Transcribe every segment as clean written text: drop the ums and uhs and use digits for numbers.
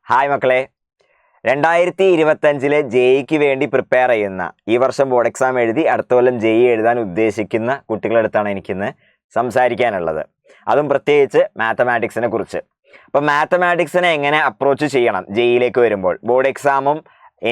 Hi മക്കളെ, 2025 ജെഇക്ക് വേണ്ടി prepare ചെയ്യുന്ന, ഈ വർഷം ബോർഡ് എക്സാം എഴുതി അടുത്ത കൊല്ലം ജെഇ എഴുതാൻ ഉദ്ദേശിക്കുന്ന കുട്ടികളെടുത്താണ് എനിക്കിന്ന് സംസാരിക്കാനുള്ളത്. അതും പ്രത്യേകിച്ച് മാത്തമാറ്റിക്സിനെ കുറിച്ച്. അപ്പം മാത്തമാറ്റിക്സിനെ എങ്ങനെ അപ്രോച്ച് ചെയ്യണം ജെഇയിലേക്ക് വരുമ്പോൾ, ബോർഡ് എക്സാമും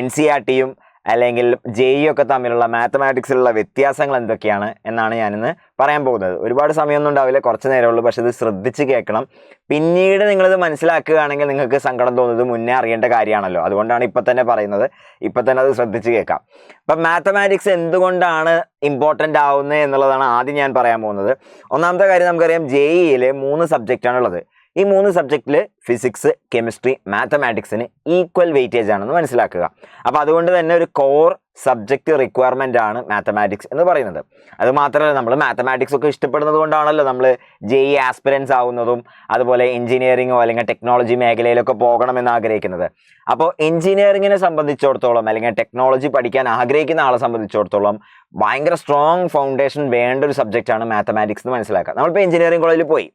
NCERT-യും അല്ലെങ്കിൽ ജെഇ ഒക്കെ തമ്മിലുള്ള മാത്തമാറ്റിക്സിലുള്ള വ്യത്യാസങ്ങൾ എന്തൊക്കെയാണ് എന്നാണ് ഞാനിന്ന് പറയാൻ പോകുന്നത്. ഒരുപാട് സമയമൊന്നും ഉണ്ടാവില്ല, കുറച്ച് നേരമുള്ളൂ. പക്ഷെ ഇത് ശ്രദ്ധിച്ച് കേൾക്കണം. പിന്നീട് നിങ്ങളിത് മനസ്സിലാക്കുകയാണെങ്കിൽ നിങ്ങൾക്ക് സങ്കടം തോന്നുന്നത് മുന്നേ അറിയേണ്ട കാര്യമാണല്ലോ. അതുകൊണ്ടാണ് ഇപ്പം തന്നെ പറയുന്നത്. ഇപ്പം തന്നെ അത് ശ്രദ്ധിച്ച് കേൾക്കാം. അപ്പം മാത്തമാറ്റിക്സ് എന്തുകൊണ്ടാണ് ഇമ്പോർട്ടൻ്റ് ആവുന്നത് എന്നുള്ളതാണ് ആദ്യം ഞാൻ പറയാൻ പോകുന്നത്. ഒന്നാമത്തെ കാര്യം, നമുക്കറിയാം ജെഇയിൽ 3 സബ്ജക്റ്റാണുള്ളത്. ഈ 3 സബ്ജക്റ്റിൽ ഫിസിക്സ്, കെമിസ്ട്രി, മാത്തമാറ്റിക്സിന് ഈക്വൽ വെയിറ്റേജ് ആണെന്ന് മനസ്സിലാക്കുക. അപ്പോൾ അതുകൊണ്ട് തന്നെ ഒരു കോർ സബ്ജക്റ്റ് റിക്വയർമെൻ്റ് ആണ് മാത്തമാറ്റിക്സ് എന്ന് പറയുന്നത്. അതുമാത്രമല്ല, നമ്മൾ മാത്തമാറ്റിക്സ് ഒക്കെ ഇഷ്ടപ്പെടുന്നത് കൊണ്ടാണല്ലോ നമ്മൾ ജെഇ ആസ്പിരൻസ് ആവുന്നതും അതുപോലെ എഞ്ചിനീയറിങ്ങോ അല്ലെങ്കിൽ ടെക്നോളജി മേഖലയിലൊക്കെ പോകണമെന്ന് ആഗ്രഹിക്കുന്നത്. അപ്പോൾ എഞ്ചിനീയറിങ്ങിനെ സംബന്ധിച്ചിടത്തോളം അല്ലെങ്കിൽ ടെക്നോളജി പഠിക്കാൻ ആഗ്രഹിക്കുന്ന ആളെ സംബന്ധിച്ചിടത്തോളം ഭയങ്കര സ്ട്രോങ് ഫൗണ്ടേഷൻ വേണ്ട ഒരു സബ്ജക്റ്റാണ് മാത്തമാറ്റിക്സ് എന്ന് മനസ്സിലാക്കുക. നമ്മളിപ്പോൾ എഞ്ചിനീയറിംഗ് കോളേജിൽ പോയി,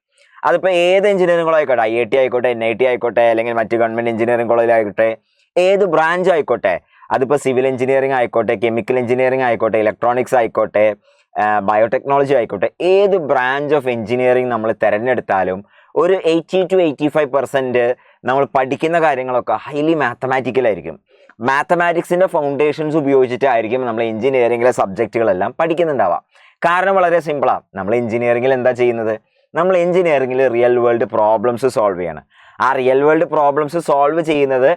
അതിപ്പോൾ ഏത് എഞ്ചിനീയറിംഗ് കോളേജ് ആയിക്കോട്ടെ, IIT ആയിക്കോട്ടെ, NIT ആയിക്കോട്ടെ, അല്ലെങ്കിൽ മറ്റ് ഗവൺമെൻറ് എഞ്ചിനീയറിംഗ് കോളേജിലായിക്കോട്ടെ, ഏത് ബ്രാഞ്ച് ആയിക്കോട്ടെ, അതിപ്പോൾ സിവിൽ എഞ്ചിനീയറിംഗ് ആയിക്കോട്ടെ, കെമിക്കൽ എഞ്ചിനീയറിംഗ് ആയിക്കോട്ടെ, ഇലക്ട്രോണിക്സ് ആയിക്കോട്ടെ, ബയോടെക്നോളജി ആയിക്കോട്ടെ, ഏത് ബ്രാഞ്ച് ഓഫ് എഞ്ചിനീയറിംഗ് നമ്മൾ തിരഞ്ഞെടുത്താലും ഒരു 80 to 85% നമ്മൾ പഠിക്കുന്ന കാര്യങ്ങളൊക്കെ ഹൈലി മാത്തമാറ്റിക്കലായിരിക്കും. മാത്തമാറ്റിക്സിൻ്റെ ഫൗണ്ടേഷൻസ് ഉപയോഗിച്ചിട്ടായിരിക്കും നമ്മൾ എഞ്ചിനീയറിംഗിലെ സബ്ജക്റ്റുകളെല്ലാം പഠിക്കുന്നുണ്ടാവുക. കാരണം വളരെ സിമ്പിളാണ്. നമ്മൾ എഞ്ചിനീയറിംഗിൽ എന്താ ചെയ്യുന്നത്? നമ്മൾ എഞ്ചിനീയറിംഗിൽ റിയൽ വേൾഡ് പ്രോബ്ലംസ് സോൾവ് ചെയ്യണം. ആ റിയൽ വേൾഡ് പ്രോബ്ലംസ് സോൾവ് ചെയ്യുന്നത്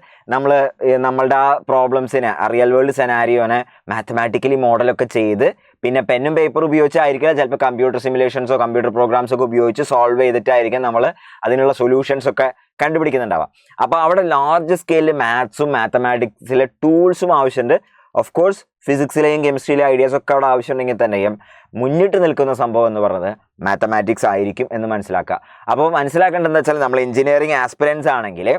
നമ്മളുടെ ആ പ്രോബ്ലംസിനെ, ആ റിയൽ വേൾഡ് സെനാരിയോനെ മാത്തമാറ്റിക്കലി മോഡലൊക്കെ ചെയ്ത്, പിന്നെ പെന്നും പേപ്പർ ഉപയോഗിച്ചായിരിക്കില്ല, ചിലപ്പോൾ കമ്പ്യൂട്ടർ സിമുലേഷൻസോ കമ്പ്യൂട്ടർ പ്രോഗ്രാംസോ ഒക്കെ ഉപയോഗിച്ച് സോൾവ് ചെയ്തിട്ടായിരിക്കും നമ്മൾ അതിനുള്ള സൊല്യൂഷൻസ് ഒക്കെ കണ്ടുപിടിക്കുന്നുണ്ടാവുക. അപ്പോൾ അവിടെ ലാർജ് സ്കെയിലിൽ മാത്സും മാത്തമാറ്റിക്സിലെ ടൂൾസും ആവശ്യമുണ്ട്. ഓഫ് കോഴ്സ് ഫിസിക്സിലെയും കെമിസ്ട്രിയിലെയും ഐഡിയാസ് ഒക്കെ അവിടെ ആവശ്യമുണ്ടെങ്കിൽ തന്നെയും മുന്നിട്ട് നിൽക്കുന്ന സംഭവം എന്ന് പറയുന്നത് മാത്തമാറ്റിക്സ് ആയിരിക്കും എന്ന് മനസ്സിലാക്കുക. അപ്പോൾ മനസ്സിലാക്കേണ്ടതെന്ന് വെച്ചാൽ, നമ്മൾ എഞ്ചിനീയറിംഗ് ആസ്പിരൻസ് ആണെങ്കിൽ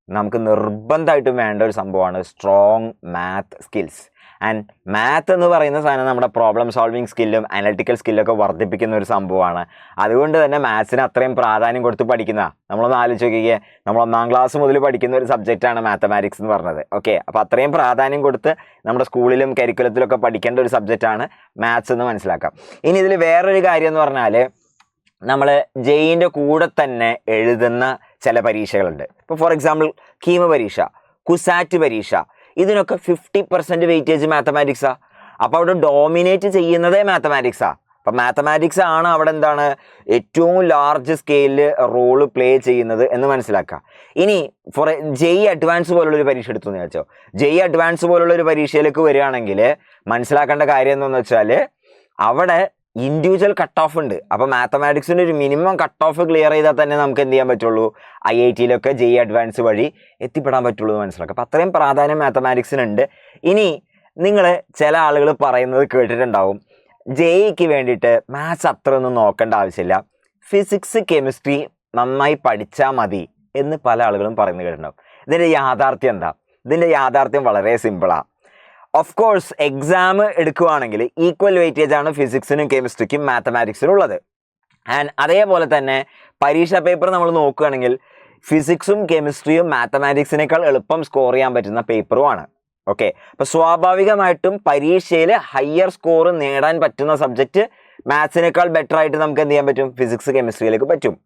നമുക്ക് നിർബന്ധമായിട്ടും വേണ്ട ഒരു സംഭവമാണ് strong math skills. And math എന്ന് പറയുന്ന സാധനം നമ്മുടെ പ്രോബ്ലം സോൾവിങ് സ്കില്ലും അനലിറ്റിക്കൽ സ്കില്ലൊക്കെ വർദ്ധിപ്പിക്കുന്ന ഒരു സംഭവമാണ്. അതുകൊണ്ട് തന്നെ മാത്സിന് അത്രയും പ്രാധാന്യം കൊടുത്ത് പഠിക്കുന്ന, നമ്മളൊന്ന് ആലോചിച്ച് നോക്കിയേ, നമ്മൾ 1ാം ക്ലാസ് മുതൽ പഠിക്കുന്ന ഒരു സബ്ജക്റ്റാണ് മാത്തമാറ്റിക്സ് എന്ന് പറഞ്ഞത്. ഓക്കെ, അപ്പോൾ അത്രയും പ്രാധാന്യം കൊടുത്ത് നമ്മുടെ സ്കൂളിലും കരിക്കുലത്തിലൊക്കെ പഠിക്കേണ്ട ഒരു സബ്ജക്റ്റാണ് മാത്സ് എന്ന് മനസ്സിലാക്കാം. ഇനി ഇതിൽ വേറൊരു കാര്യം എന്ന് പറഞ്ഞാൽ, നമ്മൾ ജെഇൻ്റെ കൂടെ തന്നെ എഴുതുന്ന ചില പരീക്ഷകളുണ്ട്. ഇപ്പോൾ ഫോർ എക്സാമ്പിൾ കീമ് പരീക്ഷ, കുസാറ്റ് പരീക്ഷ, ഇതിനൊക്കെ 50% വെയിറ്റേജ് മാത്തമാറ്റിക്സാണ്. അപ്പോൾ അവിടെ ഡോമിനേറ്റ് ചെയ്യുന്നതേ മാത്തമാറ്റിക്സാണ്. അപ്പം മാത്തമാറ്റിക്സ് ആണ് അവിടെ എന്താണ് ഏറ്റവും ലാർജ് സ്കെയിലിൽ റോള് പ്ലേ ചെയ്യുന്നത് എന്ന് മനസ്സിലാക്കുക. ഇനി ഫോർ ജെഇ അഡ്വാൻസ് പോലുള്ളൊരു പരീക്ഷ എടുത്തു എന്ന് വെച്ചോ. ജെഇ അഡ്വാൻസ് പോലുള്ളൊരു പരീക്ഷയിലേക്ക് വരികയാണെങ്കിൽ മനസ്സിലാക്കേണ്ട കാര്യം എന്താണെന്ന് വെച്ചാൽ, അവിടെ ഇൻഡിവിജ്വൽ കട്ട് ഓഫ് ഉണ്ട്. അപ്പോൾ മാത്തമാറ്റിക്സിൻ്റെ ഒരു മിനിമം കട്ട് ഓഫ് ക്ലിയർ ചെയ്താൽ തന്നെ നമുക്ക് എന്ത് ചെയ്യാൻ പറ്റുള്ളൂ? IIT-യിലൊക്കെ ജെഇ അഡ്വാൻസ് വഴി എത്തിപ്പെടാൻ പറ്റുള്ളൂ എന്ന് മനസ്സിലാക്കുക. അപ്പോൾ അത്രയും പ്രാധാന്യം മാത്തമാറ്റിക്സിനുണ്ട്. ഇനി നിങ്ങൾ ചില ആളുകൾ പറയുന്നത് കേട്ടിട്ടുണ്ടാവും, ജെഇക്ക് വേണ്ടിയിട്ട് മാത്സ് അത്രയൊന്നും നോക്കേണ്ട ആവശ്യമില്ല, ഫിസിക്സ് കെമിസ്ട്രി നന്നായി പഠിച്ചാൽ മതി എന്ന് പല ആളുകളും പറയുന്നത് കേട്ടിട്ടുണ്ടാവും. ഇതിൻ്റെ യാഥാർത്ഥ്യം എന്താ? ഇതിൻ്റെ യാഥാർത്ഥ്യം വളരെ സിമ്പിളാണ്. ഓഫ് കോഴ്സ് എക്സാം എടുക്കുകയാണെങ്കിൽ ഈക്വൽ വെയിറ്റേജ് ആണ് ഫിസിക്സിനും കെമിസ്ട്രിക്കും മാത്തമാറ്റിക്സിനും ഉള്ളത്. ആൻഡ് അതേപോലെ തന്നെ പരീക്ഷാ പേപ്പർ നമ്മൾ നോക്കുകയാണെങ്കിൽ ഫിസിക്സും കെമിസ്ട്രിയും മാത്തമാറ്റിക്സിനേക്കാൾ എളുപ്പം സ്കോർ ചെയ്യാൻ പറ്റുന്ന പേപ്പറുമാണ്. ഓക്കെ, അപ്പോൾ സ്വാഭാവികമായിട്ടും പരീക്ഷയിൽ ഹയർ സ്കോർ നേടാൻ പറ്റുന്ന സബ്ജക്റ്റ് മാത്സിനേക്കാൾ ബെറ്റർ ആയിട്ട് നമുക്ക് എന്ത് ചെയ്യാൻ പറ്റും? ഫിസിക്സ് കെമിസ്ട്രിയിലേക്ക് പറ്റും.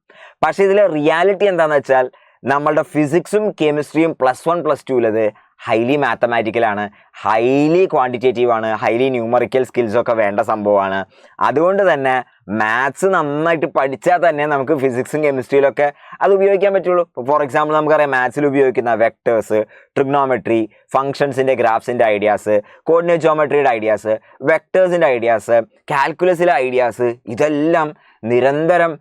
പക്ഷേ ഇതിലെ റിയാലിറ്റി എന്താണെന്ന് വെച്ചാൽ, നമ്മളുടെ ഫിസിക്സും കെമിസ്ട്രിയും +1 +2 ഹൈലി മാത്തമാറ്റിക്കലാണ്, ഹൈലി ക്വാണ്ടിറ്റേറ്റീവ് ആണ്, ഹൈലി ന്യൂമറിക്കൽ സ്കിൽസൊക്കെ വേണ്ട സംഭവമാണ്. അതുകൊണ്ട് തന്നെ മാത്സ് നന്നായിട്ട് പഠിച്ചാൽ തന്നെ നമുക്ക് ഫിസിക്സും കെമിസ്ട്രിയിലൊക്കെ അത് ഉപയോഗിക്കാൻ പറ്റുള്ളൂ. ഫോർ എക്സാമ്പിൾ നമുക്കറിയാം, മാത്സിൽ ഉപയോഗിക്കുന്ന വെക്ടേഴ്സ്, ട്രിഗ്നോമെട്രി, ഫംഗ്ഷൻസിൻ്റെ ഗ്രാഫ്സിൻ്റെ ഐഡിയാസ്, കോർഡിനേറ്റ് ജോമെട്രിയുടെ ഐഡിയാസ്, വെക്ടേഴ്സിൻ്റെ ഐഡിയാസ്, കാൽക്കുലസിലെ ഐഡിയാസ്, ഇതെല്ലാം നിരന്തരം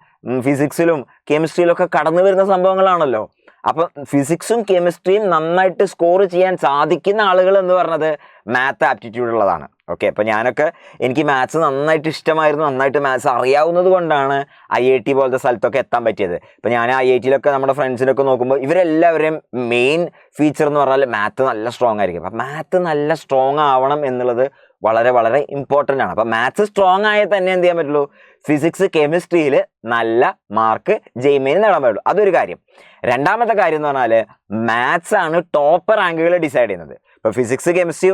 ഫിസിക്സിലും കെമിസ്ട്രിയിലൊക്കെ കടന്നു വരുന്ന സംഭവങ്ങളാണല്ലോ. അപ്പം ഫിസിക്സും കെമിസ്ട്രിയും നന്നായിട്ട് സ്കോർ ചെയ്യാൻ സാധിക്കുന്ന ആളുകൾ എന്ന് പറഞ്ഞത് മാത്ത് ആപ്റ്റിറ്റ്യൂഡ് ഉള്ളതാണ്. ഓക്കെ, അപ്പോൾ എനിക്ക് മാത്സ് നന്നായിട്ട് ഇഷ്ടമായിരുന്നു, നന്നായിട്ട് മാത്സ് അറിയാവുന്നത് കൊണ്ടാണ് IIT പോലത്തെ സ്ഥലത്തൊക്കെ എത്താൻ പറ്റിയത്. ഇപ്പോൾ ഞാൻ IIT-യിലൊക്കെ നമ്മുടെ ഫ്രണ്ട്സിനൊക്കെ നോക്കുമ്പോൾ ഇവരെല്ലാവരെയും മെയിൻ ഫീച്ചർ എന്ന് പറഞ്ഞാൽ മാത്ത് നല്ല സ്ട്രോങ് ആയിരിക്കും. അപ്പം മാത്ത് നല്ല സ്ട്രോങ് ആവണം എന്നുള്ളത് വളരെ വളരെ ഇമ്പോർട്ടൻ്റ് ആണ്. അപ്പം മാത്സ് സ്ട്രോങ് ആയാൽ തന്നെ എന്ത് ചെയ്യാൻ പറ്റുള്ളൂ? ഫിസിക്സ് കെമിസ്ട്രിയിൽ നല്ല മാർക്ക് ജെയ്മെയിൽ നേടാൻ പറ്റുള്ളൂ. അതൊരു കാര്യം. രണ്ടാമത്തെ കാര്യം എന്ന് പറഞ്ഞാൽ മാത്സ് ആണ് ടോപ്പ് റാങ്കുകൾ ഡിസൈഡ് ചെയ്യുന്നത്. ഇപ്പോൾ ഫിസിക്സ് കെമിസ്ട്രി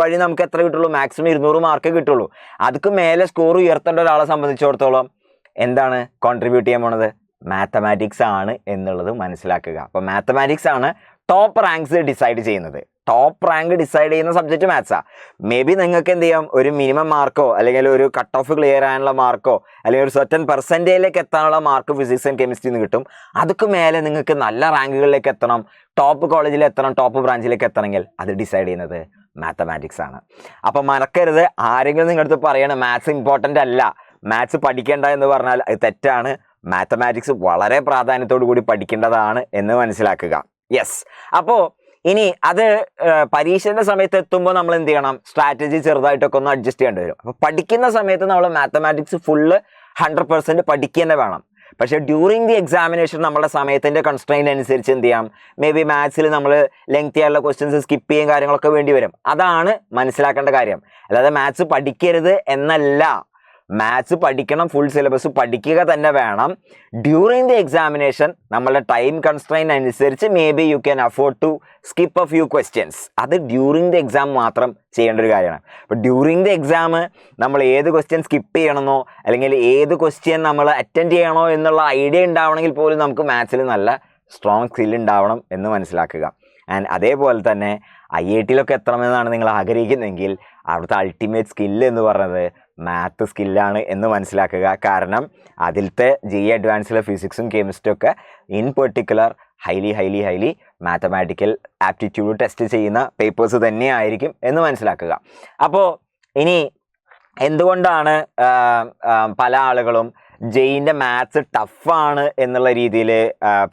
വഴി നമുക്ക് എത്ര കിട്ടുള്ളൂ? മാക്സിമം 200 മാർക്ക് കിട്ടുള്ളൂ. അതിക്ക് മേലെ സ്കോർ ഉയർത്തേണ്ട ഒരാളെ സംബന്ധിച്ചിടത്തോളം എന്താണ് കോൺട്രിബ്യൂട്ട് ചെയ്യാൻ പോണത്? മാത്തമാറ്റിക്സ് ആണ് എന്നുള്ളത് മനസ്സിലാക്കുക. അപ്പോൾ മാത്തമാറ്റിക്സ് ആണ് ടോപ്പ് റാങ്ക്സ് ഡിസൈഡ് ചെയ്യുന്നത്. ടോപ്പ് റാങ്ക് ഡിസൈഡ് ചെയ്യുന്ന സബ്ജക്റ്റ് മാത്സാണ്. മേ ബി നിങ്ങൾക്ക് എന്ത് ചെയ്യാം, ഒരു മിനിമം മാർക്കോ അല്ലെങ്കിൽ ഒരു കട്ട് ഓഫ് ക്ലിയർ ആകാനുള്ള മാർക്കോ അല്ലെങ്കിൽ ഒരു സർട്ടൻ പെർസെൻറ്റേജിലേക്ക് എത്താനുള്ള മാർക്ക് ഫിസിക്സ് ആൻഡ് കെമിസ്ട്രിന്ന് കിട്ടും. അതൊക്കെ മേലെ നിങ്ങൾക്ക് നല്ല റാങ്കുകളിലേക്ക് എത്തണം, ടോപ്പ് കോളേജിൽ എത്തണം, ടോപ്പ് ബ്രാഞ്ചിലേക്ക് എത്തണമെങ്കിൽ അത് ഡിസൈഡ് ചെയ്യുന്നത് മാത്തമാറ്റിക്സ് ആണ്. അപ്പം മറക്കരുത്, ആരെങ്കിലും നിങ്ങളുടെ അടുത്ത് പറയണം മാത്സ് ഇമ്പോർട്ടൻ്റ് അല്ല, മാത്സ് പഠിക്കേണ്ട എന്ന് പറഞ്ഞാൽ അത് തെറ്റാണ്. മാത്തമാറ്റിക്സ് വളരെ പ്രാധാന്യത്തോടു കൂടി പഠിക്കേണ്ടതാണ് എന്ന് മനസ്സിലാക്കുക. യെസ്. അപ്പോൾ ഇനി അത് പരീക്ഷയുടെ സമയത്ത് എത്തുമ്പോൾ നമ്മൾ എന്ത് ചെയ്യണം? സ്ട്രാറ്റജി ചെറുതായിട്ടൊക്കെ ഒന്ന് അഡ്ജസ്റ്റ് ചെയ്യേണ്ടി വരും. അപ്പോൾ പഠിക്കുന്ന സമയത്ത് നമ്മൾ മാത്തമാറ്റിക്സ് ഫുള്ള് 100% പഠിക്കുക തന്നെ വേണം. പക്ഷേ ഡ്യൂറിങ് ദി എക്സാമിനേഷൻ നമ്മുടെ സമയത്തിൻ്റെ കൺസ്ട്രെയിൻ അനുസരിച്ച് എന്ത് ചെയ്യാം, മേ ബി മാത്സിൽ നമ്മൾ ലെങ്തി ആയുള്ള ക്വസ്റ്റ്യൻസ് സ്കിപ്പ് ചെയ്യും കാര്യങ്ങളൊക്കെ വേണ്ടി വരും. അതാണ് മനസ്സിലാക്കേണ്ട കാര്യം. അല്ലാതെ മാത്സ് പഠിക്കരുത് എന്നല്ല, മാത്സ് പഠിക്കണം, ഫുൾ സിലബസ് പഠിക്കുക തന്നെ വേണം. ഡ്യൂറിങ് ദി എക്സാമിനേഷൻ നമ്മളുടെ ടൈം കൺസ്ട്രെയിൻ അനുസരിച്ച് maybe you can afford to skip a few questions. അത് ഡ്യൂറിങ് ദി എക്സാം മാത്രം ചെയ്യേണ്ട ഒരു കാര്യമാണ്. അപ്പോൾ ഡ്യൂറിങ് ദി എക്സാം നമ്മൾ ഏത് ക്വസ്റ്റ്യൻ സ്കിപ്പ് ചെയ്യണമെന്നോ അല്ലെങ്കിൽ ഏത് ക്വസ്റ്റ്യൻ നമ്മൾ അറ്റൻഡ് ചെയ്യണോ എന്നുള്ള ഐഡിയ ഉണ്ടാവണമെങ്കിൽ പോലും നമുക്ക് മാത്സിൽ നല്ല സ്ട്രോങ് സ്കിൽ ഉണ്ടാവണം എന്ന് മനസ്സിലാക്കുക. ആൻഡ് അതേപോലെ തന്നെ IIT-യിലൊക്കെ എത്തണമെന്നാണ് നിങ്ങൾ ആഗ്രഹിക്കുന്നതെങ്കിൽ അവിടുത്തെ അൾട്ടിമേറ്റ് സ്കില്ല് എന്ന് പറയുന്നത് മാത്ത് സ്കില്ലാണ് എന്ന് മനസ്സിലാക്കുക. കാരണം അതിലത്തെ GE അഡ്വാൻസിലെ ഫിസിക്സും കെമിസ്ട്രിയും ഒക്കെ in particular highly mathematical aptitude test ചെയ്യുന്ന പേപ്പേഴ്സ് തന്നെയായിരിക്കും എന്ന് മനസ്സിലാക്കുക. അപ്പോൾ ഇനി എന്തുകൊണ്ടാണ് പല ആളുകളും ജെയിൻ്റെ മാത്സ് ടഫാണ് എന്നുള്ള രീതിയിൽ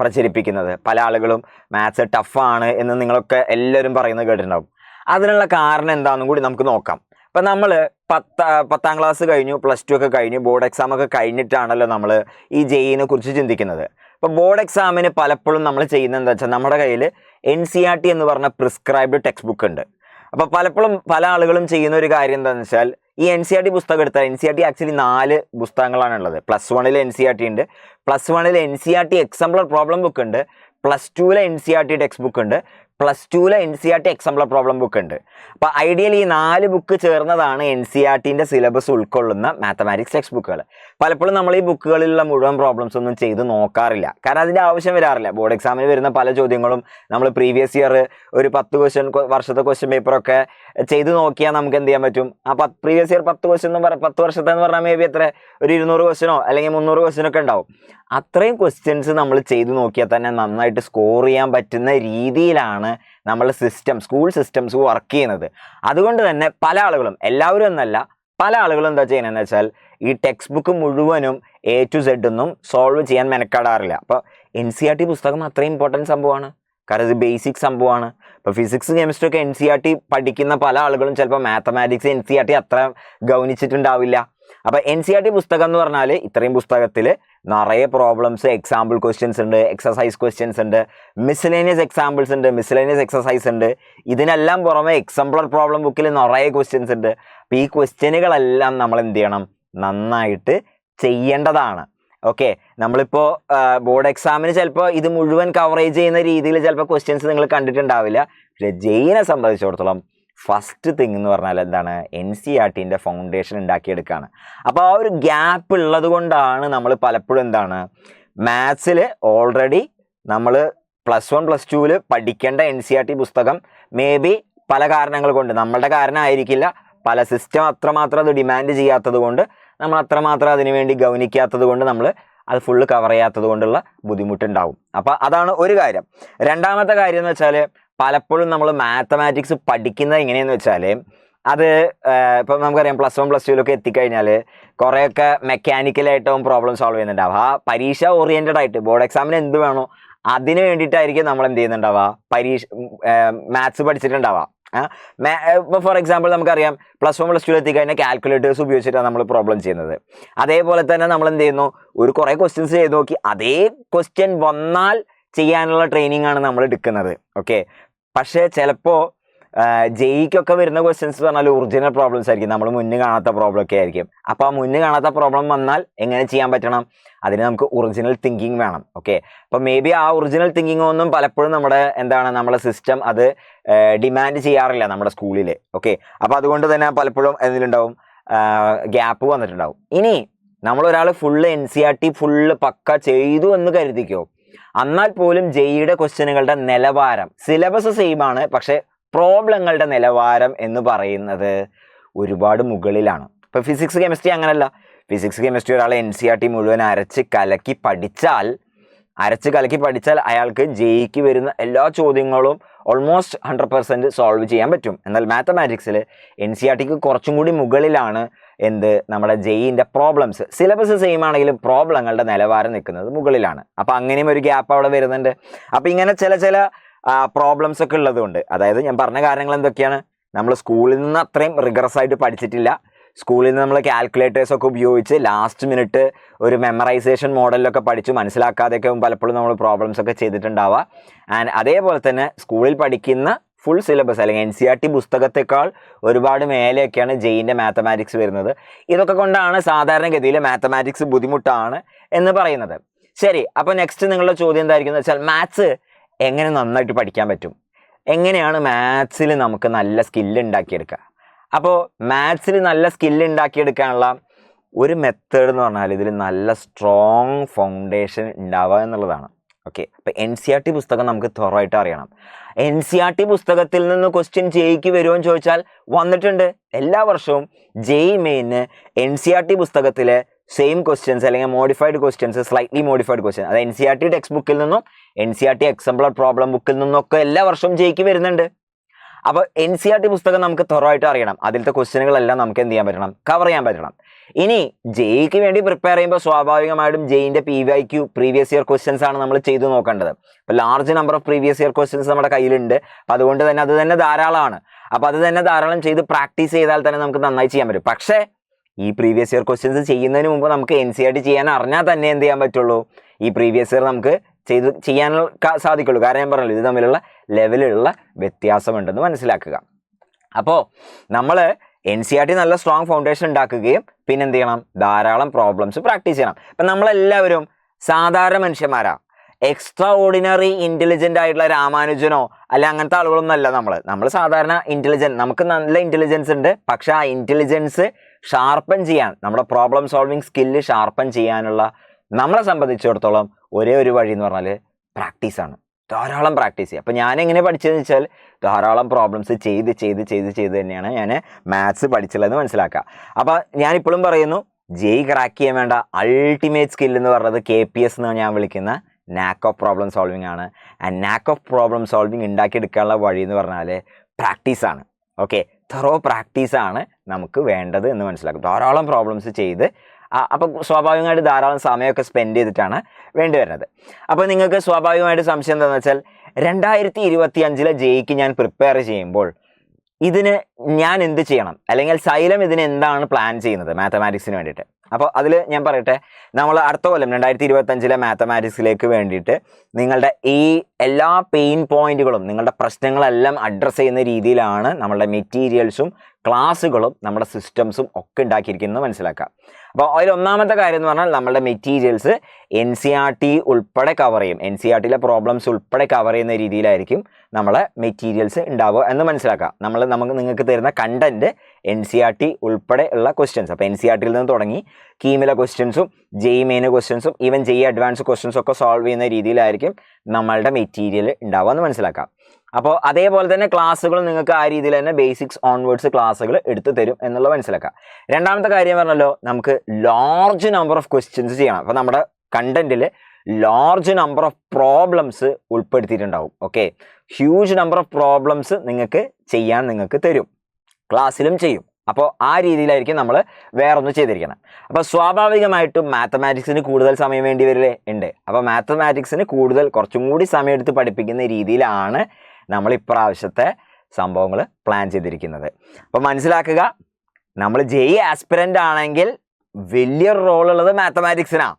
പ്രചരിപ്പിക്കുന്നത്? പല ആളുകളും മാത്സ് ടഫാണ് എന്ന് നിങ്ങളൊക്കെ എല്ലാവരും പറയുന്നത് കേട്ടിട്ടുണ്ടാവും. അതിനുള്ള കാരണം എന്താണെന്നും കൂടി നമുക്ക് നോക്കാം. ഇപ്പം നമ്മൾ 10ാം ക്ലാസ് കഴിഞ്ഞു, +2 ഒക്കെ കഴിഞ്ഞു, ബോർഡ് എക്സാം ഒക്കെ കഴിഞ്ഞിട്ടാണല്ലോ നമ്മൾ ഈ ജെയിനെ കുറിച്ച് ചിന്തിക്കുന്നത്. അപ്പോൾ ബോർഡ് എക്സാമിന് പലപ്പോഴും നമ്മൾ ചെയ്യുന്നത് എന്താ വെച്ചാൽ നമ്മുടെ കയ്യിൽ NCERT എന്ന് പറഞ്ഞ പ്രിസ്ക്രൈബ്ഡ് ടെക്സ്റ്റ് ബുക്ക് ഉണ്ട്. അപ്പോൾ പലപ്പോഴും പല ആളുകളും ചെയ്യുന്ന ഒരു കാര്യം എന്താണെന്ന് വെച്ചാൽ ഈ NCERT പുസ്തകം എടുത്താൽ NCERT ആക്ച്വലി 4 പുസ്തകങ്ങളാണ് ഉള്ളത്. +1 NCERT ഉണ്ട്, +1 NCERT എക്സാംപ്ലർ പ്രോബ്ലം ബുക്ക് ഉണ്ട്, +2 NCERT ടെക്സ്റ്റ് ബുക്ക് ഉണ്ട്, +2 NCERT എക്സാംപ്ലർ പ്രോബ്ലം ബുക്ക് ഉണ്ട്. അപ്പോൾ ഐഡിയലി ഈ 4 ബുക്ക് ചേർന്നതാണ് NCERTൻ്റെ സിലബസ് ഉൾക്കൊള്ളുന്ന മാത്തമാറ്റിക്സ് ടെക്സ്റ്റ് ബുക്കുകൾ. പലപ്പോഴും നമ്മൾ ഈ ബുക്കുകളിലുള്ള മുഴുവൻ പ്രോബ്ലംസ് ഒന്നും ചെയ്ത് നോക്കാറില്ല, കാരണം അതിൻ്റെ ആവശ്യം വരാറില്ല. ബോർഡ് എക്സാമിന് വരുന്ന പല ചോദ്യങ്ങളും നമ്മൾ പ്രീവിയസ് ഇയർ ഒരു 10 വർഷത്തെ ക്വസ്റ്റ്യൻ പേപ്പറൊക്കെ ചെയ്ത് നോക്കിയാൽ നമുക്ക് എന്ത് ചെയ്യാൻ പറ്റും? ആ പ്രീവിയസ് ഇയർ 10 ക്വസ്റ്റ്യൻ എന്ന് 10 വർഷത്തെ എന്ന് പറഞ്ഞാൽ മേ ബി എത്ര, ഒരു 200 ക്വസ്റ്റ്യനോ അല്ലെങ്കിൽ 300 ക്വസ്റ്റ്യനൊക്കെ ഉണ്ടാവും. അത്രയും ക്വസ്റ്റ്യൻസ് നമ്മൾ ചെയ്ത് നോക്കിയാൽ തന്നെ നന്നായിട്ട് സ്കോർ ചെയ്യാൻ പറ്റുന്ന രീതിയിലാണ് നമ്മളുടെ സ്കൂൾ സിസ്റ്റംസ് വർക്ക് ചെയ്യുന്നത്. അതുകൊണ്ട് തന്നെ പല ആളുകളും, എല്ലാവരും എന്നല്ല, പല ആളുകളും എന്താ ചെയ്യുന്നതെന്ന് വെച്ചാൽ ഈ ടെക്സ്റ്റ് ബുക്ക് മുഴുവനും A to Z ഒന്നും സോൾവ് ചെയ്യാൻ മെനക്കെടാറില്ല. അപ്പോൾ NCERT പുസ്തകം അത്രയും ഇമ്പോർട്ടൻറ്റ് സംഭവമാണ്, കാരണം ഇത് ബേസിക് സംഭവമാണ്. ഇപ്പോൾ ഫിസിക്സ് കെമിസ്ട്രി ഒക്കെ NCERT പഠിക്കുന്ന പല ആളുകളും ചിലപ്പോൾ മാത്തമാറ്റിക്സ് NCERT അത്ര ഗൗനിച്ചിട്ടുണ്ടാവില്ല. അപ്പോൾ NCERT പുസ്തകം എന്ന് പറഞ്ഞാൽ ഇത്രയും പുസ്തകത്തിൽ നിറയെ പ്രോബ്ലംസ്, എക്സാമ്പിൾ ക്വസ്റ്റ്യൻസ് ഉണ്ട്, എക്സസൈസ് ക്വസ്റ്റ്യൻസ് ഉണ്ട്, മിസ്സലേനിയസ് എക്സാമ്പിൾസ് ഉണ്ട്, മിസ്സലേനിയസ് എക്സസൈസ് ഉണ്ട്. ഇതിനെല്ലാം പുറമെ എക്സാംപ്ലർ പ്രോബ്ലം ബുക്കിൽ നിറയെ ക്വസ്റ്റ്യൻസ് ഉണ്ട്. അപ്പോൾ ഈ ക്വസ്റ്റ്യനുകളെല്ലാം നമ്മൾ എന്ത് ചെയ്യണം? നന്നായിട്ട് ചെയ്യേണ്ടതാണ്. ഓക്കെ, നമ്മളിപ്പോൾ ബോർഡ് എക്സാമിന് ചിലപ്പോൾ ഇത് മുഴുവൻ കവറേജ് ചെയ്യുന്ന രീതിയിൽ ചിലപ്പോൾ ക്വസ്റ്റ്യൻസ് നിങ്ങൾ കണ്ടിട്ടുണ്ടാവില്ല. പക്ഷേ ജെയിനെ സംബന്ധിച്ചിടത്തോളം ഫസ്റ്റ് തിങ് എന്ന് പറഞ്ഞാൽ എന്താണ്? NCERTൻ്റെ ഫൗണ്ടേഷൻ ഉണ്ടാക്കിയെടുക്കുകയാണ്. അപ്പോൾ ആ ഒരു ഗ്യാപ്പ് ഉള്ളത് കൊണ്ടാണ് നമ്മൾ പലപ്പോഴും എന്താണ് മാത്സിൽ ഓൾറെഡി നമ്മൾ +1 +2 പഠിക്കേണ്ട NCERT പുസ്തകം മേ ബി പല കാരണങ്ങൾ കൊണ്ട്, നമ്മളുടെ കാരണമായിരിക്കില്ല, പല സിസ്റ്റം അത്രമാത്രം അത് ഡിമാൻഡ് ചെയ്യാത്തത് കൊണ്ട്, നമ്മൾ അത്രമാത്രം അതിനു വേണ്ടി ഗൗനിക്കാത്തത് കൊണ്ട്, നമ്മൾ അത് ഫുള്ള് കവർ ചെയ്യാത്തത് കൊണ്ടുള്ള ബുദ്ധിമുട്ടുണ്ടാവും. അപ്പോൾ അതാണ് ഒരു കാര്യം. രണ്ടാമത്തെ കാര്യം എന്ന് വെച്ചാൽ പലപ്പോഴും നമ്മൾ മാത്തമാറ്റിക്സ് പഠിക്കുന്നത് എങ്ങനെയെന്ന് വെച്ചാൽ അത് ഇപ്പം നമുക്കറിയാം +1 +2 എത്തിക്കഴിഞ്ഞാൽ കുറേയൊക്കെ മെക്കാനിക്കലായിട്ടും പ്രോബ്ലം സോൾവ് ചെയ്യുന്നുണ്ടാവുക. ആ പരീക്ഷ ഓറിയൻറ്റഡ് ആയിട്ട് ബോർഡ് എക്സാമിന് എന്ത് വേണോ അതിന് വേണ്ടിയിട്ടായിരിക്കും നമ്മൾ എന്ത് ചെയ്യുന്നുണ്ടാവുക? മാത്സ് പഠിച്ചിട്ടുണ്ടാവുക. ഇപ്പോൾ ഫോർ എക്സാമ്പിൾ നമുക്കറിയാം +1 +2 എത്തിക്കഴിഞ്ഞാൽ കാൽക്കുലേറ്റേഴ്സ് ഉപയോഗിച്ചിട്ടാണ് നമ്മൾ പ്രോബ്ലം ചെയ്യുന്നത്. അതേപോലെ തന്നെ നമ്മൾ എന്ത് ചെയ്യുന്നു? കുറേ ക്വസ്റ്റ്യൻസ് ചെയ്ത് നോക്കി അതേ ക്വസ്റ്റ്യൻ വന്നാൽ ചെയ്യാനുള്ള ട്രെയിനിങ് ആണ് നമ്മൾ എടുക്കുന്നത്. ഓക്കെ, പക്ഷേ ചിലപ്പോൾ ജെയ്ക്കൊക്കെ വരുന്ന ക്വസ്റ്റ്യൻസ് പറഞ്ഞാൽ ഒറിജിനൽ പ്രോബ്ലംസ് ആയിരിക്കും, നമ്മൾ മുന്നേ കാണാത്ത പ്രോബ്ലം ഒക്കെ ആയിരിക്കും. അപ്പോൾ ആ മുന്നേ കാണാത്ത പ്രോബ്ലം വന്നാൽ എങ്ങനെ ചെയ്യാൻ പറ്റണം? അതിന് നമുക്ക് ഒറിജിനൽ തിങ്കിങ് വേണം. ഓക്കെ, അപ്പോൾ മേ ബി ആ ഒറിജിനൽ തിങ്കിങ് ഒന്നും പലപ്പോഴും നമ്മുടെ സിസ്റ്റം അത് ഡിമാൻഡ് ചെയ്യാറില്ല നമ്മുടെ സ്കൂളിൽ. ഓക്കെ, അപ്പോൾ അതുകൊണ്ട് തന്നെ പലപ്പോഴും എന്തിലുണ്ടാവും, ഗ്യാപ്പ് വന്നിട്ടുണ്ടാവും. ഇനി നമ്മളൊരാൾ ഫുള്ള് NCERT ഫുള്ള് പക്ക ചെയ്തു എന്ന് കരുതിക്കോ, എന്നാൽ പോലും ജെയ്യുടെ ക്വസ്റ്റ്യനുകളുടെ നിലവാരം, സിലബസ് സെയിം ആണ്, പക്ഷെ പ്രോബ്ലങ്ങളുടെ നിലവാരം എന്ന് പറയുന്നത് ഒരുപാട് മുകളിലാണ്. ഇപ്പോൾ ഫിസിക്സ് കെമിസ്ട്രി അങ്ങനല്ല. ഫിസിക്സ് കെമിസ്ട്രി ഒരാൾ NCERT മുഴുവൻ അരച്ച് കലക്കി പഠിച്ചാൽ അയാൾക്ക് ജെയ്ക്ക് വരുന്ന എല്ലാ ചോദ്യങ്ങളും ഓൾമോസ്റ്റ് 100% സോൾവ് ചെയ്യാൻ പറ്റും. എന്നാൽ മാത്തമാറ്റിക്സിൽ NCERTക്ക് കുറച്ചും കൂടി മുകളിലാണ് നമ്മുടെ ജെയിൻ്റെ പ്രോബ്ലംസ്. സിലബസ് സെയിം ആണെങ്കിലും പ്രോബ്ലങ്ങളുടെ നിലവാരം നിൽക്കുന്നത് മുകളിലാണ്. അപ്പോൾ അങ്ങനെയും ഒരു ഗ്യാപ്പ് അവിടെ വരുന്നുണ്ട്. അപ്പോൾ ഇങ്ങനെ ചില പ്രോബ്ലംസ് ഒക്കെ ഉള്ളതുകൊണ്ട്, അതായത് ഞാൻ പറഞ്ഞ കാര്യങ്ങൾ എന്തൊക്കെയാണ്, നമ്മൾ സ്കൂളിൽ നിന്ന് അത്രയും റിഗറസ് ആയിട്ട് പഠിച്ചിട്ടില്ല. സ്കൂളിൽ നിന്ന് നമ്മൾ കാൽക്കുലേറ്റേഴ്സ് ഒക്കെ ഉപയോഗിച്ച് ലാസ്റ്റ് മിനിറ്റ് ഒരു മെമ്മറൈസേഷൻ മോഡലിലൊക്കെ പഠിച്ചു മനസ്സിലാക്കാതെയൊക്കെ പലപ്പോഴും നമ്മൾ പ്രോബ്ലംസ് ഒക്കെ ചെയ്തിട്ടുണ്ടാവുക. ആൻഡ് അതേപോലെ തന്നെ സ്കൂളിൽ പഠിക്കുന്ന ഫുൾ സിലബസ് അല്ലെങ്കിൽ NCERT പുസ്തകത്തെക്കാൾ ഒരുപാട് മേലെയൊക്കെയാണ് ജെയിൻ്റെ മാത്തമാറ്റിക്സ് വരുന്നത്. ഇതൊക്കെ കൊണ്ടാണ് സാധാരണഗതിയിൽ മാത്തമാറ്റിക്സ് ബുദ്ധിമുട്ടാണ് എന്ന് പറയുന്നത്. ശരി, അപ്പോൾ നെക്സ്റ്റ് നിങ്ങളുടെ ചോദ്യം എന്തായിരിക്കും എന്ന് വെച്ചാൽ, മാത്സ് എങ്ങനെ നന്നായിട്ട് പഠിക്കാൻ പറ്റും, എങ്ങനെയാണ് മാത്സിൽ നമുക്ക് നല്ല സ്കില്ല് ഉണ്ടാക്കിയെടുക്കുക? അപ്പോൾ മാത്സിൽ നല്ല സ്കില്ല് ഉണ്ടാക്കിയെടുക്കാനുള്ള ഒരു മെത്തേഡ് എന്ന് പറഞ്ഞാൽ ഇതിൽ നല്ല സ്ട്രോങ് ഫൗണ്ടേഷൻ ഉണ്ടാവുക എന്നുള്ളതാണ്. ഓക്കെ, അപ്പോൾ NCERT പുസ്തകം നമുക്ക് തുറവായിട്ട് അറിയണം. NCERT പുസ്തകത്തിൽ നിന്ന് ക്വസ്റ്റ്യൻ ജെയ്ക്ക് വരുമോ എന്ന് ചോദിച്ചാൽ വന്നിട്ടുണ്ട്. എല്ലാ വർഷവും ജെയ് മെയിന് NCERT പുസ്തകത്തിലെ സെയിം ക്വസ്റ്റ്യൻസ് അല്ലെങ്കിൽ modified questions, slightly modified question, അത് NCERT ടെക്സ്റ്റ് ബുക്കിൽ നിന്നും NCERT എക്സാംപ്ലർ പ്രോബ്ലം ബുക്കിൽ നിന്നൊക്കെ എല്ലാ വർഷവും ജെയ്ക്ക് വരുന്നുണ്ട്. അപ്പോൾ NCERT പുസ്തകം നമുക്ക് തുറവായിട്ട് അറിയണം. അതിലത്തെ ക്വസ്റ്റ്യനുകളെല്ലാം നമുക്ക് എന്ത് ചെയ്യാൻ പറ്റണം, കവർ ചെയ്യാൻ പറ്റണം. ഇനി ജെയ്ക്ക് വേണ്ടി പ്രിപ്പയർ ചെയ്യുമ്പോൾ സ്വാഭാവികമായിട്ടും ജെയിൻ്റെ PYQ പ്രീവിയസ് ഇയർ ക്വസ്റ്റ്യൻസ് ആണ് നമ്മൾ ചെയ്തു നോക്കേണ്ടത്. അപ്പോൾ large number of previous year questions നമ്മുടെ കയ്യിലുണ്ട്. അപ്പോൾ അതുകൊണ്ട് തന്നെ അത് തന്നെ ധാരാളമാണ്. അപ്പോൾ അത് തന്നെ ധാരാളം ചെയ്ത് പ്രാക്ടീസ് ചെയ്താൽ തന്നെ നമുക്ക് നന്നായി ചെയ്യാൻ പറ്റും. പക്ഷേ ഈ പ്രീവിയസ് ഇയർ ക്വസ്റ്റ്യൻസ് ചെയ്യുന്നതിന് മുമ്പ് നമുക്ക് NCERT ചെയ്യാൻ അറിഞ്ഞാൽ തന്നെ എന്ത് ചെയ്യാൻ പറ്റുള്ളൂ, ഈ പ്രീവിയസ് ഇയർ നമുക്ക് ചെയ്യാൻ സാധിക്കുള്ളൂ. കാരണം ഞാൻ പറഞ്ഞല്ലോ, ഇത് തമ്മിലുള്ള ലെവലിലുള്ള വ്യത്യാസമുണ്ടെന്ന് മനസ്സിലാക്കുക. അപ്പോൾ നമ്മൾ NCERT നല്ല സ്ട്രോങ് ഫൗണ്ടേഷൻ ഉണ്ടാക്കുകയും പിന്നെ എന്ത് ചെയ്യണം, ധാരാളം പ്രോബ്ലംസ് പ്രാക്ടീസ് ചെയ്യണം. ഇപ്പം നമ്മളെല്ലാവരും സാധാരണ മനുഷ്യന്മാരാണ്. എക്സ്ട്രാ ഓർഡിനറി ഇൻ്റലിജൻ്റ് ആയിട്ടുള്ള രാമാനുജനോ അല്ല അങ്ങനത്തെ ആളുകളൊന്നും അല്ല. നമ്മൾ സാധാരണ ഇൻ്റലിജൻറ്റ്, നമുക്ക് നല്ല ഇൻ്റലിജൻസ് ഉണ്ട്. പക്ഷെ ആ ഇൻ്റലിജൻസ് ഷാർപ്പൻ ചെയ്യാൻ, നമ്മുടെ പ്രോബ്ലം സോൾവിങ് സ്കില്ല് ഷാർപ്പൻ ചെയ്യാനുള്ള നമ്മളെ സംബന്ധിച്ചിടത്തോളം ഒരേ ഒരു വഴി എന്ന് പറഞ്ഞാൽ പ്രാക്ടീസാണ്. ധാരാളം പ്രാക്ടീസ് ചെയ്യുക. അപ്പോൾ ഞാൻ എങ്ങനെ പഠിച്ചതെന്ന് വെച്ചാൽ ധാരാളം പ്രോബ്ലംസ് ചെയ്ത് തന്നെയാണ് ഞാൻ മാത്സ് പഠിച്ചുള്ളതെന്ന് മനസ്സിലാക്കുക. അപ്പോൾ ഞാനിപ്പോഴും പറയുന്നു, ജെയ് ക്രാക്ക് ചെയ്യാൻ വേണ്ട അൾട്ടിമേറ്റ് സ്കിൽ എന്ന് പറയുന്നത് KPS എന്ന് ഞാൻ വിളിക്കുന്ന നാക്ക് ഓഫ് പ്രോബ്ലം സോൾവിങ് ആണ്. ആൻഡ് നാക്ക് ഓഫ് പ്രോബ്ലം സോൾവിങ് ഉണ്ടാക്കിയെടുക്കാനുള്ള വഴി എന്ന് പറഞ്ഞാൽ പ്രാക്ടീസാണ്. ഓക്കെ, തറോ പ്രാക്ടീസാണ് നമുക്ക് വേണ്ടത് എന്ന് മനസ്സിലാക്കും. ധാരാളം പ്രോബ്ലംസ് ചെയ്ത് അപ്പോൾ സ്വാഭാവികമായിട്ട് ധാരാളം സമയമൊക്കെ സ്പെൻഡ് ചെയ്തിട്ടാണ് വേണ്ടി വരുന്നത്. അപ്പോൾ നിങ്ങൾക്ക് സ്വാഭാവികമായിട്ട് സംശയം എന്താണെന്ന് വെച്ചാൽ, 2025 ജെയ്ക്ക് ഞാൻ പ്രിപ്പയർ ചെയ്യുമ്പോൾ ഇതിന് ഞാൻ എന്ത് ചെയ്യണം, അല്ലെങ്കിൽ സൈലം ഇതിന് എന്താണ് പ്ലാൻ ചെയ്യുന്നത് മാത്തമാറ്റിക്സിന് വേണ്ടിയിട്ട്? അപ്പോൾ അതിൽ ഞാൻ പറയട്ടെ, നമ്മൾ അടുത്ത കൊല്ലം 2025 മാത്തമാറ്റിക്സിലേക്ക് വേണ്ടിയിട്ട് നിങ്ങളുടെ ഈ എല്ലാ പെയിൻ പോയിന്റുകളും, നിങ്ങളുടെ പ്രശ്നങ്ങളെല്ലാം അഡ്രസ്സ് ചെയ്യുന്ന രീതിയിലാണ് നമ്മളുടെ മെറ്റീരിയൽസും ക്ലാസ്സുകളും നമ്മുടെ സിസ്റ്റംസും ഒക്കെ ഉണ്ടാക്കിയിരിക്കുന്നത് മനസ്സിലാക്കുക. അപ്പോൾ അതിൽ ഒന്നാമത്തെ കാര്യം എന്ന് പറഞ്ഞാൽ, നമ്മളുടെ മെറ്റീരിയൽസ് NCERT ഉൾപ്പെടെ കവർ ചെയ്യും. NCERTയിലെ പ്രോബ്ലംസ് ഉൾപ്പെടെ കവർ ചെയ്യുന്ന രീതിയിലായിരിക്കും നമ്മളെ മെറ്റീരിയൽസ് ഉണ്ടാവുക എന്ന് മനസ്സിലാക്കുക. നിങ്ങൾക്ക് തരുന്ന കണ്ടന്റ് NCERT ഉൾപ്പെടെ ഉള്ള ക്വസ്റ്റ്യൻസ്. അപ്പോൾ NCERTയിൽ നിന്ന് തുടങ്ങി കീമിലെ ക്വസ്റ്റ്യൻസും ജെയ് മെയിൻ ക്വസ്റ്റ്യൻസും ഈവൻ ജെയ് അഡ്വാൻസ് ക്വസ്റ്റ്യൻസും ഒക്കെ സോൾവ് ചെയ്യുന്ന രീതിയിലായിരിക്കും നമ്മളുടെ മെറ്റീരിയൽ ഉണ്ടാവുക എന്ന് മനസ്സിലാക്കാം. അപ്പോൾ അതേപോലെ തന്നെ ക്ലാസ്സുകൾ നിങ്ങൾക്ക് ആ രീതിയിൽ തന്നെ ബേസിക്സ് ഓൺവേർഡ്സ് ക്ലാസ്സുകൾ എടുത്തു തരും എന്നുള്ളത് മനസ്സിലാക്കാം. രണ്ടാമത്തെ കാര്യം പറഞ്ഞല്ലോ, നമുക്ക് ലാർജ് നമ്പർ ഓഫ് ക്വസ്റ്റ്യൻസ് ചെയ്യണം. അപ്പോൾ നമ്മുടെ കണ്ടന്റിൽ ലാർജ് നമ്പർ ഓഫ് പ്രോബ്ലംസ് ഉൾപ്പെടുത്തിയിട്ടുണ്ടാവും. Okay, huge number of problems നിങ്ങൾക്ക് തരും, ക്ലാസ്സിലും ചെയ്യും. അപ്പോൾ ആ രീതിയിലായിരിക്കും നമ്മൾ വേറൊന്ന് ചെയ്തിരിക്കണം. അപ്പോൾ സ്വാഭാവികമായിട്ടും മാത്തമാറ്റിക്സിന് കൂടുതൽ സമയം വേണ്ടി വരില്ലേ? ഉണ്ട്. അപ്പോൾ മാത്തമാറ്റിക്സിന് കുറച്ചും കൂടി സമയം എടുത്ത് പഠിപ്പിക്കുന്ന രീതിയിലാണ് നമ്മൾ ഇപ്രാവശ്യത്തെ സംഭവങ്ങൾ പ്ലാൻ ചെയ്തിരിക്കുന്നത്. അപ്പോൾ മനസ്സിലാക്കുക, നമ്മൾ ജെയ് ആസ്പിരൻ്റ് ആണെങ്കിൽ വലിയൊരു റോളുള്ളത് മാത്തമാറ്റിക്സിനാണ്.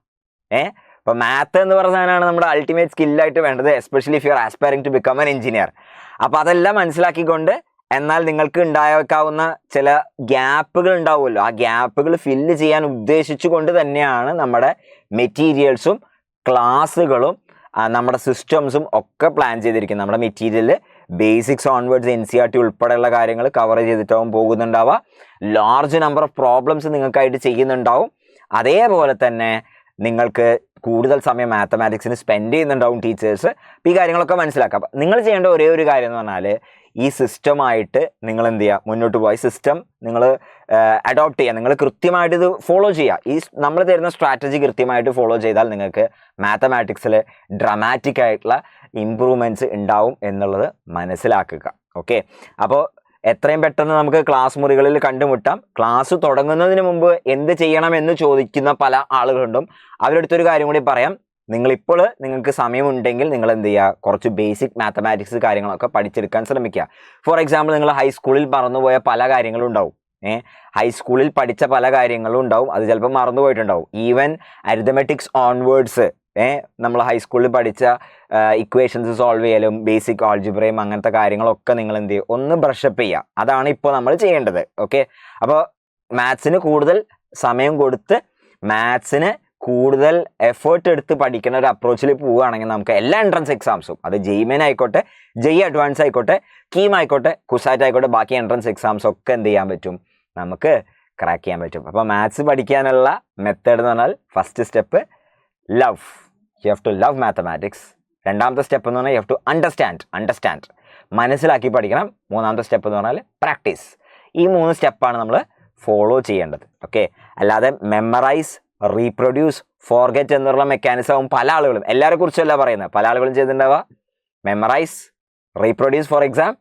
അപ്പോൾ മാത്ത് എന്ന് പറഞ്ഞാലാണ് നമ്മുടെ അൾട്ടിമേറ്റ് സ്കില്ലായിട്ട് വേണ്ടത്, especially if you are aspiring to become an engineer. അപ്പോൾ അതെല്ലാം മനസ്സിലാക്കിക്കൊണ്ട് എന്നാൽ നിങ്ങൾക്ക് ഉണ്ടായേക്കാവുന്ന ചില ഗ്യാപ്പുകൾ ഉണ്ടാവുമല്ലോ, ആ ഗ്യാപ്പുകൾ ഫില്ല് ചെയ്യാൻ ഉദ്ദേശിച്ചുകൊണ്ട് തന്നെയാണ് നമ്മുടെ മെറ്റീരിയൽസും ക്ലാസ്സുകളും നമ്മുടെ സിസ്റ്റംസും ഒക്കെ പ്ലാൻ ചെയ്തിരിക്കുന്നത്. നമ്മുടെ മെറ്റീരിയൽ ബേസിക്സ് ഓൺവേർഡ്സ് NCERT ഉൾപ്പെടെയുള്ള കാര്യങ്ങൾ കവർ ചെയ്തിട്ടാവും പോകുന്നുണ്ടാവുക. ലാർജ് നമ്പർ ഓഫ് പ്രോബ്ലംസ് നിങ്ങൾക്കായിട്ട് ചെയ്യുന്നുണ്ടാവും. അതേപോലെ തന്നെ നിങ്ങൾക്ക് കൂടുതൽ സമയം മാത്തമാറ്റിക്സിന് സ്പെൻഡ് ചെയ്യുന്നുണ്ടാവും ടീച്ചേഴ്സ്. അപ്പോൾ ഈ കാര്യങ്ങളൊക്കെ മനസ്സിലാക്കാം. നിങ്ങൾ ചെയ്യേണ്ട ഒരേ ഒരു കാര്യം എന്ന് പറഞ്ഞാൽ ഈ സിസ്റ്റമായിട്ട് നിങ്ങൾ എന്ത് ചെയ്യുക, മുന്നോട്ട് പോയി സിസ്റ്റം നിങ്ങൾ അഡോപ്റ്റ് ചെയ്യുക. നിങ്ങൾ കൃത്യമായിട്ട് ഇത് ഫോളോ ചെയ്യുക. ഈ നമ്മൾ തരുന്ന സ്ട്രാറ്റജി കൃത്യമായിട്ട് ഫോളോ ചെയ്താൽ നിങ്ങൾക്ക് മാത്തമാറ്റിക്സിൽ ഡ്രമാറ്റിക് ആയിട്ടുള്ള ഇമ്പ്രൂവ്മെൻറ്റ്സ് ഉണ്ടാവും എന്നുള്ളത് മനസ്സിലാക്കുക. ഓക്കെ, അപ്പോൾ എത്രയും പെട്ടെന്ന് നമുക്ക് ക്ലാസ് മുറികളിൽ കണ്ടുമുട്ടാം. ക്ലാസ് തുടങ്ങുന്നതിന് മുമ്പ് എന്ത് ചെയ്യണം എന്ന് ചോദിക്കുന്ന പല ആളുകളുണ്ടും. അവരടുത്തൊരു കാര്യം കൂടി പറയാം. നിങ്ങളിപ്പോൾ നിങ്ങൾക്ക് സമയമുണ്ടെങ്കിൽ നിങ്ങൾ എന്ത് ചെയ്യുക, കുറച്ച് ബേസിക് മാത്തമാറ്റിക്സ് കാര്യങ്ങളൊക്കെ പഠിച്ചെടുക്കാൻ ശ്രമിക്കുക. ഫോർ എക്സാമ്പിൾ, നിങ്ങൾ ഹൈസ്കൂളിൽ മറന്നുപോയ പല കാര്യങ്ങളും ഉണ്ടാവും. ഹൈസ്കൂളിൽ പഠിച്ച പല കാര്യങ്ങളും ഉണ്ടാവും, അത് ചിലപ്പോൾ മറന്നുപോയിട്ടുണ്ടാവും. ഈവൻ അരിത്തമെറ്റിക്സ് ഓൺവേർഡ്സ് നമ്മൾ ഹൈസ്കൂളിൽ പഠിച്ച ഇക്വേഷൻസ് സോൾവ് ചെയ്യലും ബേസിക് ആൾജിബ്രയും അങ്ങനത്തെ കാര്യങ്ങളൊക്കെ നിങ്ങൾ എന്ത് ചെയ്യും, ഒന്ന് ബ്രഷപ്പ് ചെയ്യുക. അതാണ് ഇപ്പോൾ നമ്മൾ ചെയ്യേണ്ടത്. ഓക്കെ, അപ്പോൾ മാത്സിന് കൂടുതൽ സമയം കൊടുത്ത് മാത്സിന് കൂടുതൽ എഫേർട്ട് എടുത്ത് പഠിക്കുന്ന ഒരു അപ്രോച്ചിൽ പോവുകയാണെങ്കിൽ നമുക്ക് എല്ലാ എൻട്രൻസ് എക്സാംസും, അത് JEE ആയിക്കോട്ടെ, JEE അഡ്വാൻസ് ആയിക്കോട്ടെ, കീം ആയിക്കോട്ടെ, കുസാറ്റ് ആയിക്കോട്ടെ, ബാക്കി എൻട്രൻസ് എക്സാംസ് ഒക്കെ എന്ത് ചെയ്യാൻ പറ്റും, നമുക്ക് ക്രാക്ക് ചെയ്യാൻ പറ്റും. അപ്പോൾ മാത്സ് പഠിക്കാനുള്ള മെത്തേഡ് എന്ന് പറഞ്ഞാൽ first step love. You have to love mathematics. രണ്ടാമത്തെ സ്റ്റെപ്പ് എന്ന് പറഞ്ഞാൽ യു ഹാവ് ടു അണ്ടർസ്റ്റാൻഡ്, മനസ്സിലാക്കി പഠിക്കണം. മൂന്നാമത്തെ സ്റ്റെപ്പ് എന്ന് പറഞ്ഞാൽ പ്രാക്ടീസ്. ഈ 3 സ്റ്റെപ്പാണ് നമ്മൾ ഫോളോ ചെയ്യേണ്ടത്. ഓക്കെ, അല്ലാതെ മെമ്മറൈസ്, റീപ്രൊഡ്യൂസ്, ഫോർഗെറ്റ് എന്നുള്ള മെക്കാനിസവും പല ആളുകളും, എല്ലാവരെ കുറിച്ചല്ല പറയുന്നത്, പല ആളുകളും ചെയ്തിട്ടുണ്ടാവുക. Memorise, reproduce for exam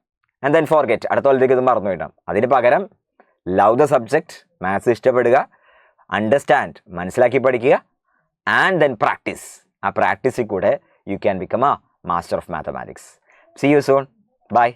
and then forget, അടുത്ത കൊല്ലത്തേക്ക് ഇത് മറന്നു പോയിട്ടാം. അതിന് പകരം ലവ് ദ സബ്ജക്റ്റ്, മാത്സ് ഇഷ്ടപ്പെടുക, അണ്ടർസ്റ്റാൻഡ്, മനസ്സിലാക്കി പഠിക്കുക, ആൻഡ് ദെൻ പ്രാക്ടീസ്. ആ പ്രാക്ടീസിൽ കൂടെ you can become a master of mathematics. See you soon. By.